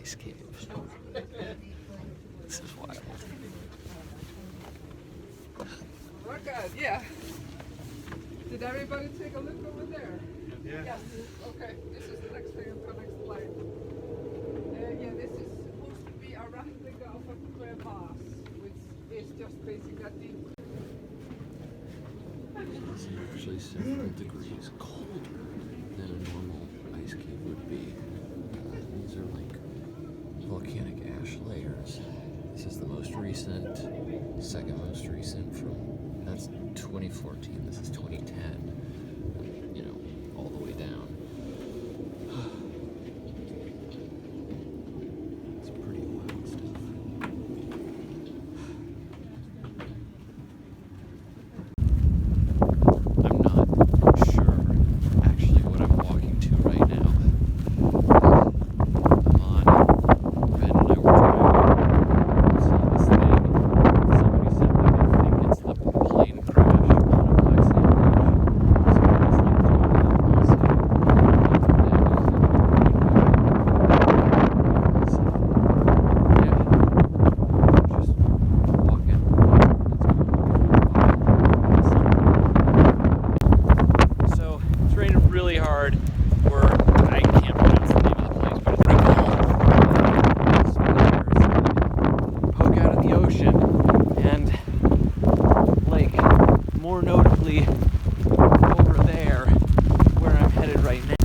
ice cave. This is wild. Oh God, yeah. Did everybody take a look over there? Yeah. Yes. Okay, this is the next thing I'm going to explain. Yeah, this is supposed to be a replica of a crevasse, which is just basically a deep. It's actually several degrees colder than a normal ice cave would be. These are like volcanic ash layers. This is the most recent, second most recent from, that's 2014, this is 2010, you know, all the way down. It's pretty wild stuff. I'm not sure actually what I'm walking to right now. I'm on, Red and I were driving, saw this thing. Somebody said that they think it's the plane crash on a black sand beach. So it's like really hard. I can't pronounce the name of the place, but it's pretty cool. Spiders poke out of the ocean, and like more notably over there, where I'm headed right now.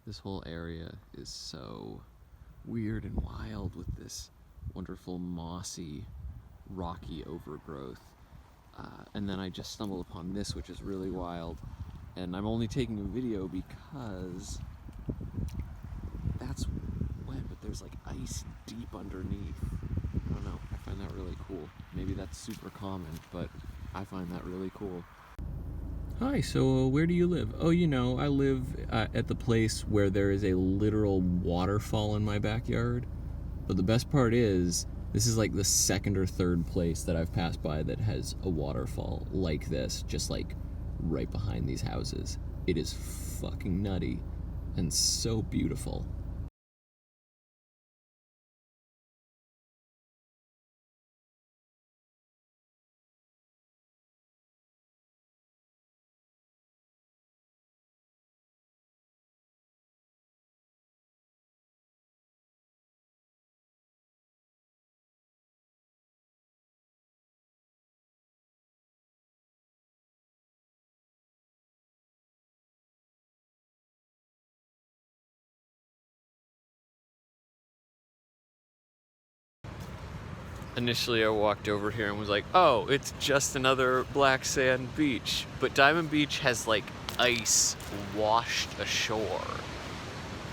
This whole area is so weird and wild with this wonderful mossy, rocky overgrowth. And then I just stumbled upon this, which is really wild. And I'm only taking a video because that's wet, but there's like ice deep underneath. I don't know, I find that really cool. Maybe that's super common, but I find that really cool. Hi, so where do you live? Oh, you know, I live at the place where there is a literal waterfall in my backyard. But the best part is, this is like the second or third place that I've passed by that has a waterfall like this, just like right behind these houses. It is fucking nutty and so beautiful. Initially I walked over here and was like, oh, it's just another black sand beach. But Diamond Beach has like ice washed ashore,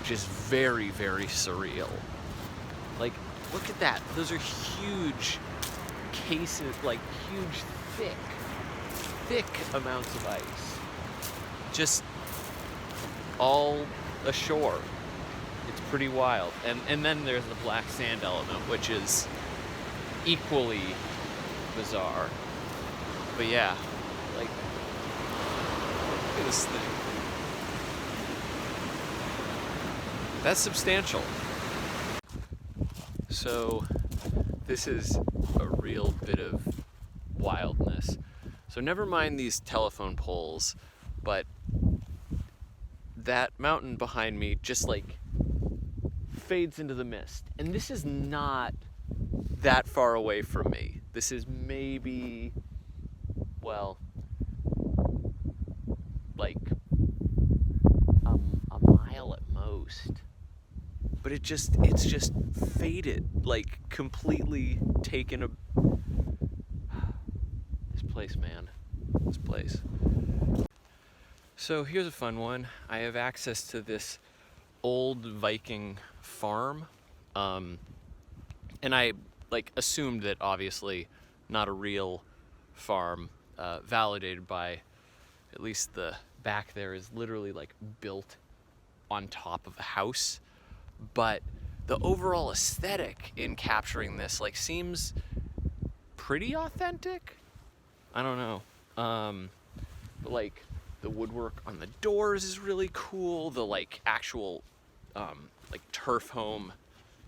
which is very, very surreal. Like, look at that. Those are huge cases, like huge, thick amounts of ice. Just all ashore. It's pretty wild. And then there's the black sand element, which is equally bizarre. But yeah, like, look at this thing. That's substantial. So this is a real bit of wildness. So never mind these telephone poles, but that mountain behind me just like fades into the mist. And this is not that far away from me. This is maybe, well, like a mile at most. But it's just faded, like completely taken a... This place, man. This place. So here's a fun one. I have access to this old Viking farm. And I like assumed that obviously not a real farm, validated by at least the back there is literally like built on top of a house. But the overall aesthetic in capturing this like seems pretty authentic. I don't know. But like the woodwork on the doors is really cool. The like actual like turf home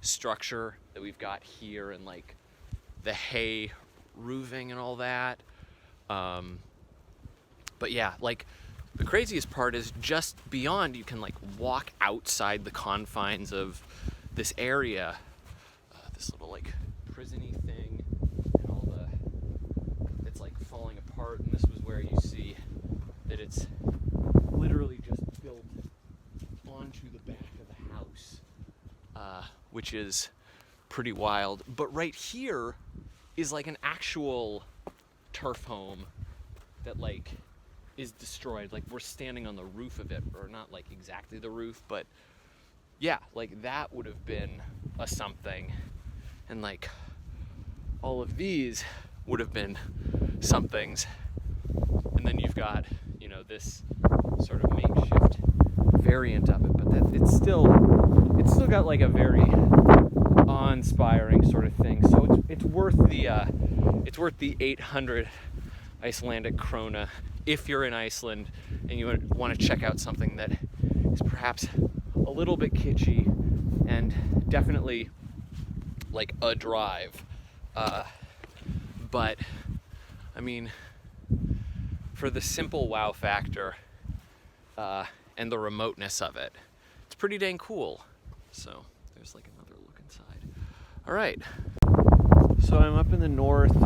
structure that we've got here, and like the hay roofing and all that. But yeah, like the craziest part is just beyond, you can like walk outside the confines of this area, this little like prison-y thing, and all the, it's like falling apart, and this was where you see that it's literally just built onto the back of the house, which is pretty wild. But right here is like an actual turf home that like is destroyed. Like we're standing on the roof of it, or not like exactly the roof, but yeah, like that would have been a something. And like all of these would have been somethings. And then you've got, you know, this sort of makeshift variant of it, but that it's still got like a very awe-inspiring sort of thing. So it's worth the 800 Icelandic krona if you're in Iceland and you want to check out something that is perhaps a little bit kitschy and definitely like a drive. But I mean, for the simple wow factor and the remoteness of it, it's pretty dang cool. So there's like another look inside. All right. So I'm up in the north.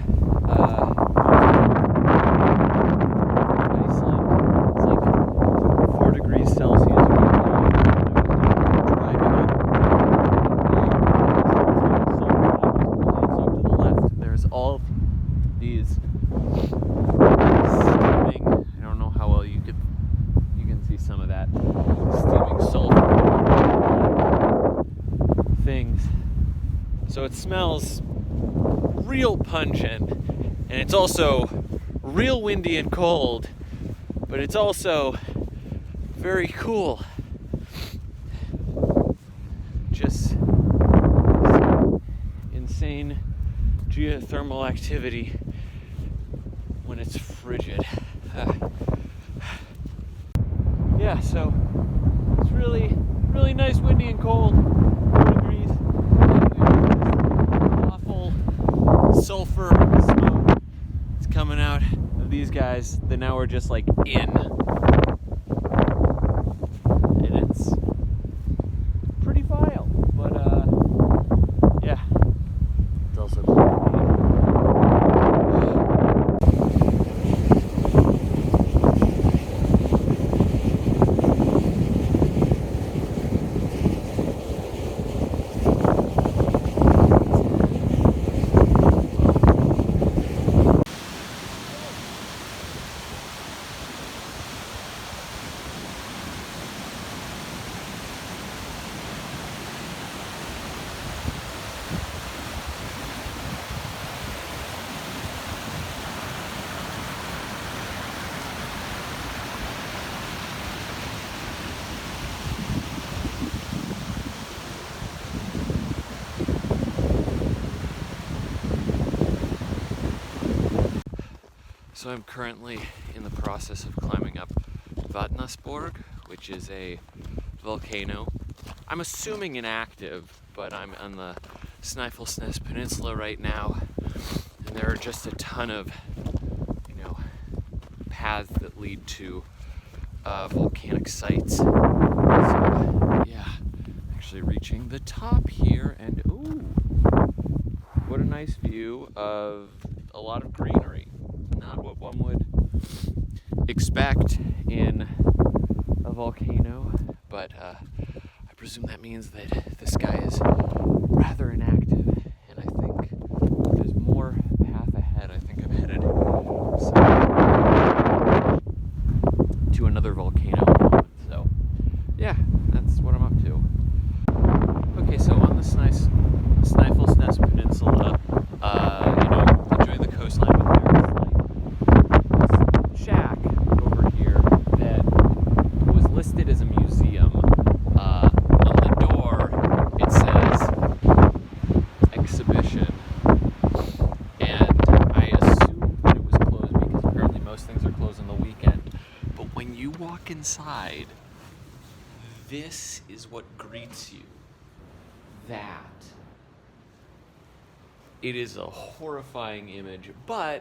Iceland. It's like 4 degrees Celsius right now. Driving up. So to the left, there's all these steaming. I don't know how well you can see some of that steaming sulfur things. So it smells real pungent, and it's also real windy and cold, but it's also very cool. Just insane geothermal activity when it's frigid. Yeah, so it's really nice, windy and cold. 4 degrees. Awful sulfur smoke. It's coming out of these guys that now we're just like in. And it's pretty vile, but yeah. It's also cool. So I'm currently in the process of climbing up Vatnajökull, which is a volcano. I'm assuming inactive, but I'm on the Snæfellsnes Peninsula right now, and there are just a ton of, you know, paths that lead to volcanic sites. So yeah, actually reaching the top here, and ooh, what a nice view of a lot of greenery. Not what one would expect in a volcano, but I presume that means that the sky is rather inactive, and I think there's more path ahead. I think I'm headed to another volcano in a moment, so yeah, that's what I'm up to. Okay, so on the Snæfellsnes Peninsula, you know, enjoying the coastline, but there's like this shack over here that was listed as a museum. On the door, it says inside, this is what greets you. That. It is a horrifying image, but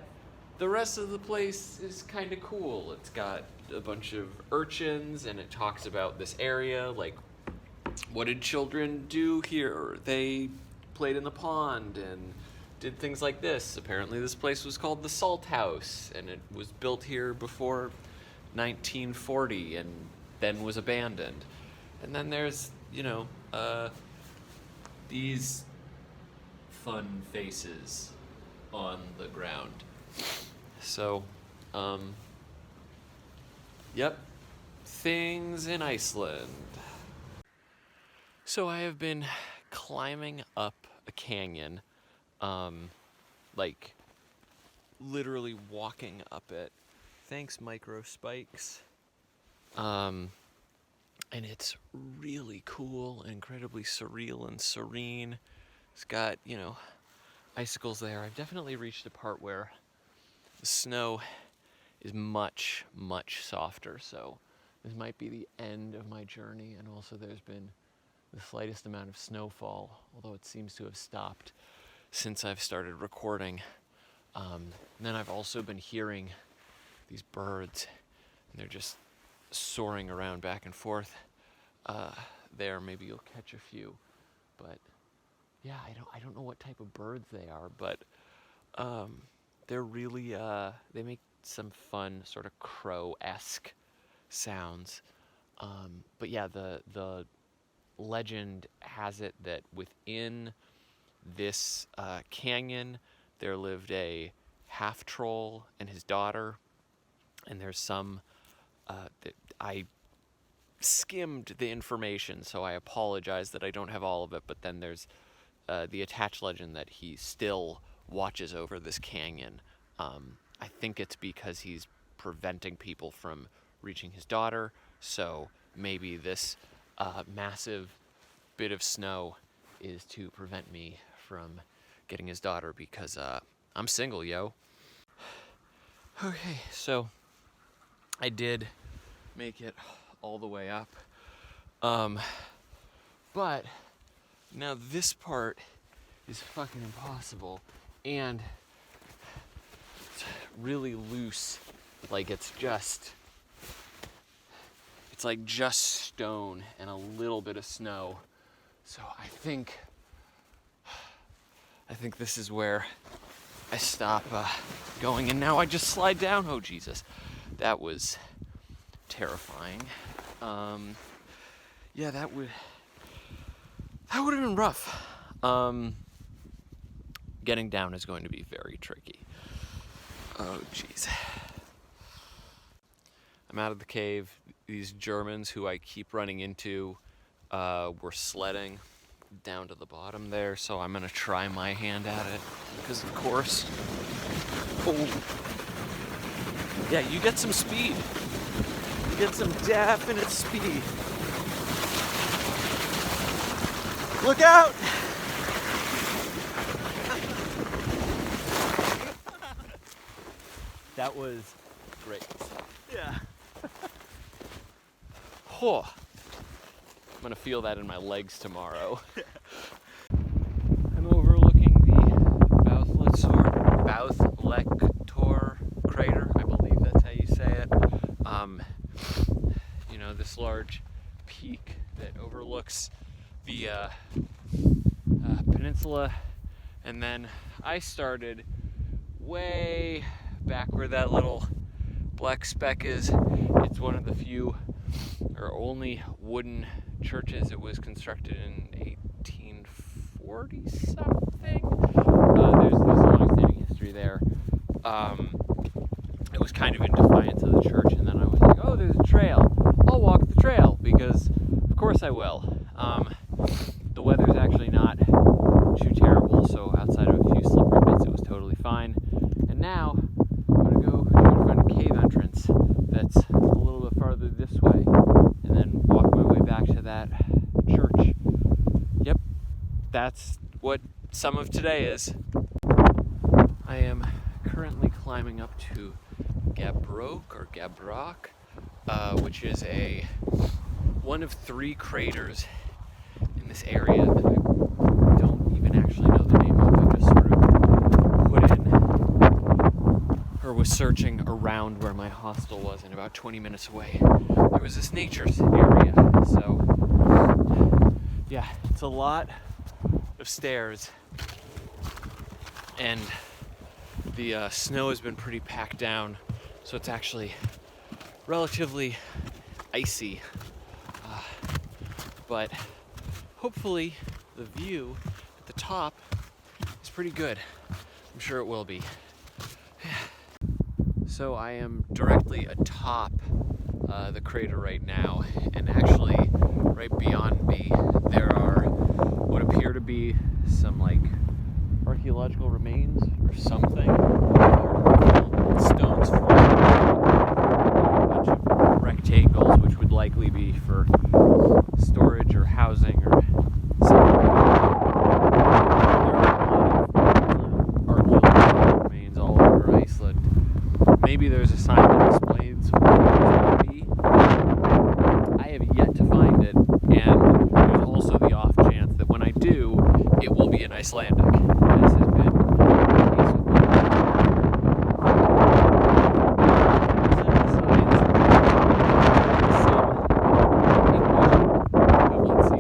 the rest of the place is kind of cool. It's got a bunch of urchins, and it talks about this area, like, what did children do here? They played in the pond and did things like this. Apparently this place was called the Salt House, and it was built here before 1940 and then was abandoned. And then there's, these fun faces on the ground. So, yep, things in Iceland. So I have been climbing up a canyon, like literally walking up it. Thanks, Micro Spikes. And it's really cool, incredibly surreal and serene. It's got, icicles there. I've definitely reached a part where the snow is much, much softer, so this might be the end of my journey, and also there's been the slightest amount of snowfall, although it seems to have stopped since I've started recording. And then I've also been hearing these birds, and they're just soaring around back and forth there. Maybe you'll catch a few, but yeah, I don't know what type of birds they are, but they're really they make some fun sort of crow-esque sounds. But yeah, the legend has it that within this canyon there lived a half troll and his daughter, and there's some that I skimmed the information, so I apologize that I don't have all of it, but then there's the attached legend that he still watches over this canyon. I think it's because he's preventing people from reaching his daughter, so maybe this massive bit of snow is to prevent me from getting his daughter, because I'm single, yo. Okay, so I did make it all the way up. But now this part is fucking impossible, and it's really loose. Like it's like just stone and a little bit of snow. So I think this is where I stop going, and now I just slide down. Oh Jesus, that was terrifying. Yeah, that would have been rough. Getting down is going to be very tricky. Oh jeez. I'm out of the cave. These Germans who I keep running into were sledding down to the bottom there, so I'm gonna try my hand at it, because of course. Oh. Yeah, you get some speed. You get some definite speed. Look out! That was great. Yeah. Oh, I'm gonna feel that in my legs tomorrow. I'm overlooking the Bouthlector crater. I believe that's how you say it. This large peak that overlooks the peninsula, and then I started way back where that little black speck is. It's one of the few or only wooden churches. It was constructed in 1840 something. There's long-standing history there. It was kind of in defiance of the church, and then I was like, oh, there's a trail. I'll walk the trail, because of course I will. The weather's actually not too terrible, so outside of a few slippery bits, it was totally fine. And now I'm gonna go try to find a cave entrance that's a little bit farther this way, and then walk my way back to that church. Yep, that's what some of today is. I am currently climbing up to Gabrok or Gabrok. which is one of 3 craters in this area that I don't even actually know the name of. I just sort of put in, or was searching around where my hostel was, and about 20 minutes away there was this nature area. So yeah, it's a lot of stairs, and the snow has been pretty packed down, so it's actually relatively icy, but hopefully the view at the top is pretty good. I'm sure it will be. So I am directly atop the crater right now, and actually right beyond me there are what appear to be some like archaeological remains or something. Stones forming a bunch of rectangles, which would likely be for storage or housing or something. There are a lot of archaeological remains all over Iceland. Maybe there's a sign that explains what it may be. I have yet to find it, and there's also the off chance that when I do, it will be in Icelandic, as has been the case with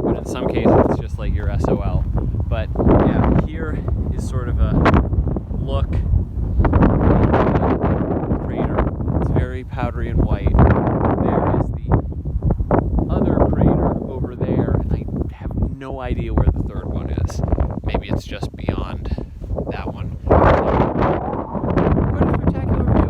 but in some cases it's just like your SOL. But yeah, here is sort of a look at the crater. It's very powdery and white. There is the other crater over there, and I have no idea where the third one is. Maybe it's just beyond that one. Quite a spectacular view.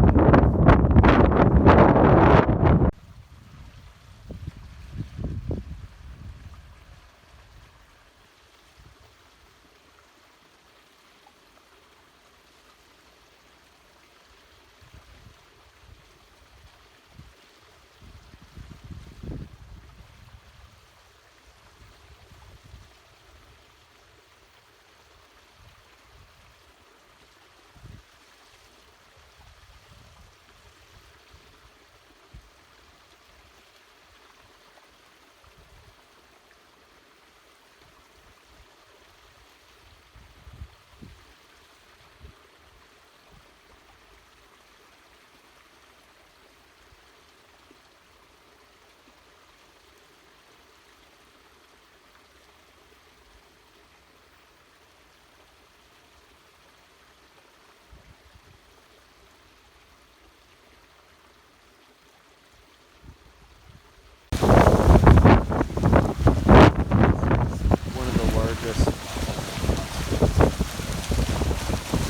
One of the largest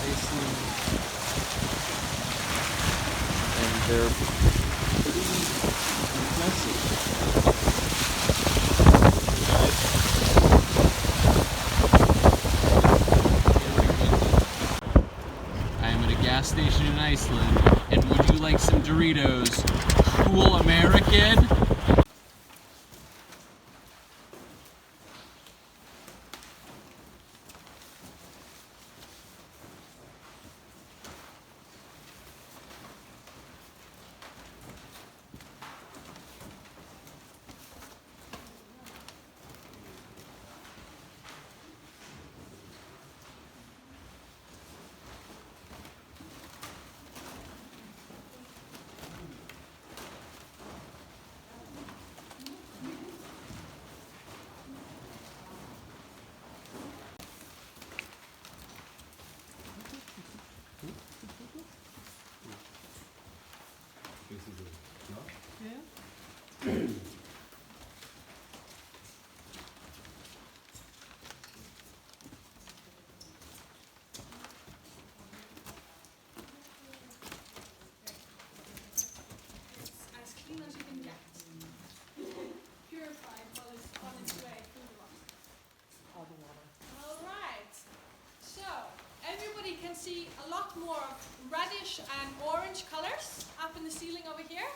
Iceland, and they're pretty impressive. I am at a gas station in Iceland, and would you like some Doritos? Cool American? As clean as you can get. Purified while it's on its way through the water. Alright. So, everybody can see a lot more of reddish and orange colors up in the ceiling over here.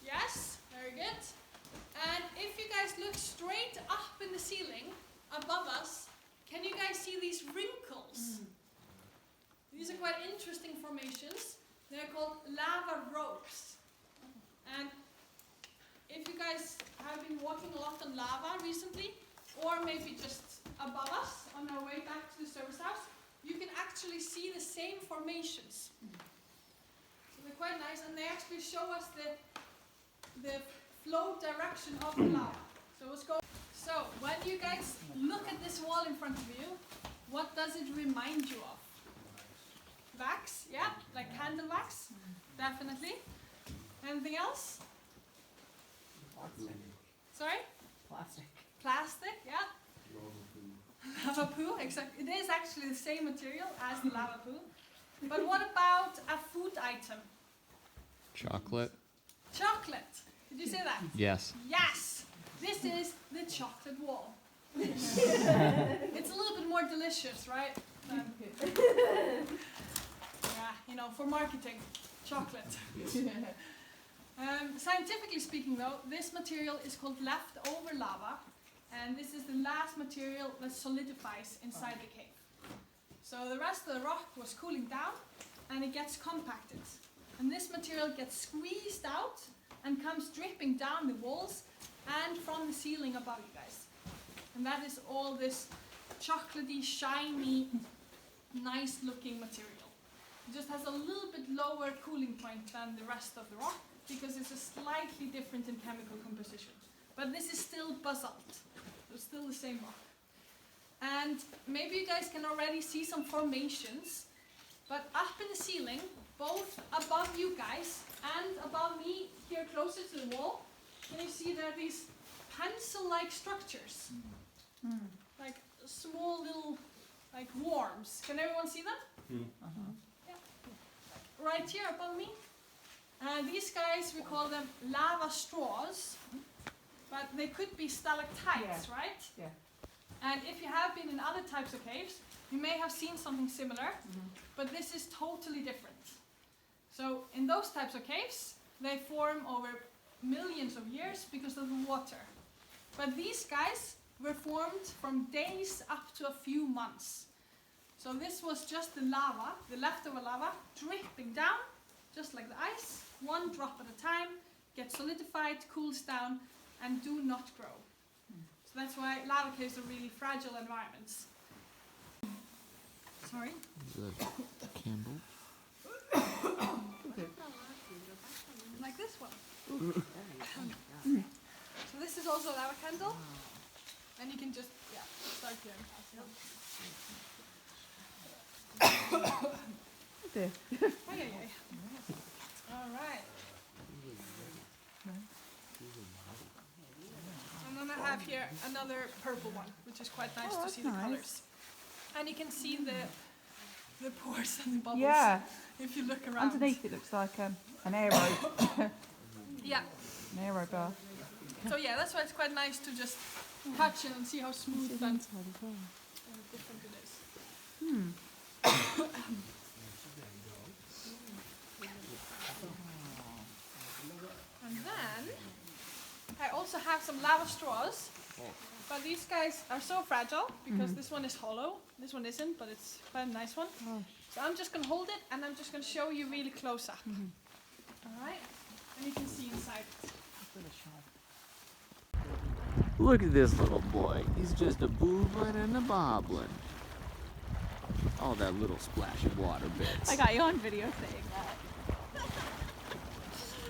Yes? Very good. And if you guys look straight up in the ceiling above us, can you guys see these wrinkles? These are quite interesting formations. They're called lava ropes. And if you guys have been walking a lot on lava recently, or maybe just above us on our way back to the service house, you can actually see the same formations. So they're quite nice, and they actually show us the flow direction of the lava. So let's go. So when you guys look at this wall in front of you, what does it remind you of? Wax, yeah, like candle wax, definitely. Anything else? Plastic. Sorry? Plastic. Plastic, yeah. Lava poo, exactly. It is actually the same material as the lava poo. But what about a food item? Chocolate. Chocolate. Did you say that? Yes. Yes. This is the chocolate wall. It's a little bit more delicious, right? Yeah, you know, for marketing, chocolate. Scientifically speaking, though, this material is called leftover lava, and this is the last material that solidifies inside the cave. So the rest of the rock was cooling down, and it gets compacted. And this material gets squeezed out and comes dripping down the walls and from the ceiling above you guys. And that is all this chocolatey, shiny, nice-looking material. It just has a little bit lower cooling point than the rest of the rock, because it's a slightly different in chemical composition. But this is still basalt, so it's still the same rock. And maybe you guys can already see some formations, but up in the ceiling, both above you guys and above me here closer to the wall, can you see there are these pencil-like structures? Like small little like worms. Can everyone see them? Yeah. Right here above me. These guys, we call them lava straws, but they could be stalactites, right? Yeah. And if you have been in other types of caves, you may have seen something similar, but this is totally different. So in those types of caves, they form over millions of years because of the water. But these guys were formed from days up to a few months. So this was just the lava, the leftover lava, dripping down, just like the ice, one drop at a time, gets solidified, cools down, and do not grow. So that's why lava caves are really fragile environments. Sorry? The candle. Like this one. So this is also a lava candle. And you can just, start here and pass it on. Alright. And then I have here another purple one, which is quite nice to see the colors. And you can see the pores and the bubbles. Yeah. If you look around. Underneath it looks like an aero. Yeah. An aero bar. So yeah, that's why it's quite nice to just touch it and see how smooth and different it is. And then I also have some lava straws, but these guys are so fragile because this one is hollow, this one isn't, but it's quite a nice one. So I'm just going to hold it and I'm just going to show you really close up. Alright, and you can see inside it. Look at this little boy. He's just a boobling and a bobbling. All that little splash of water bits. I got you on video saying that.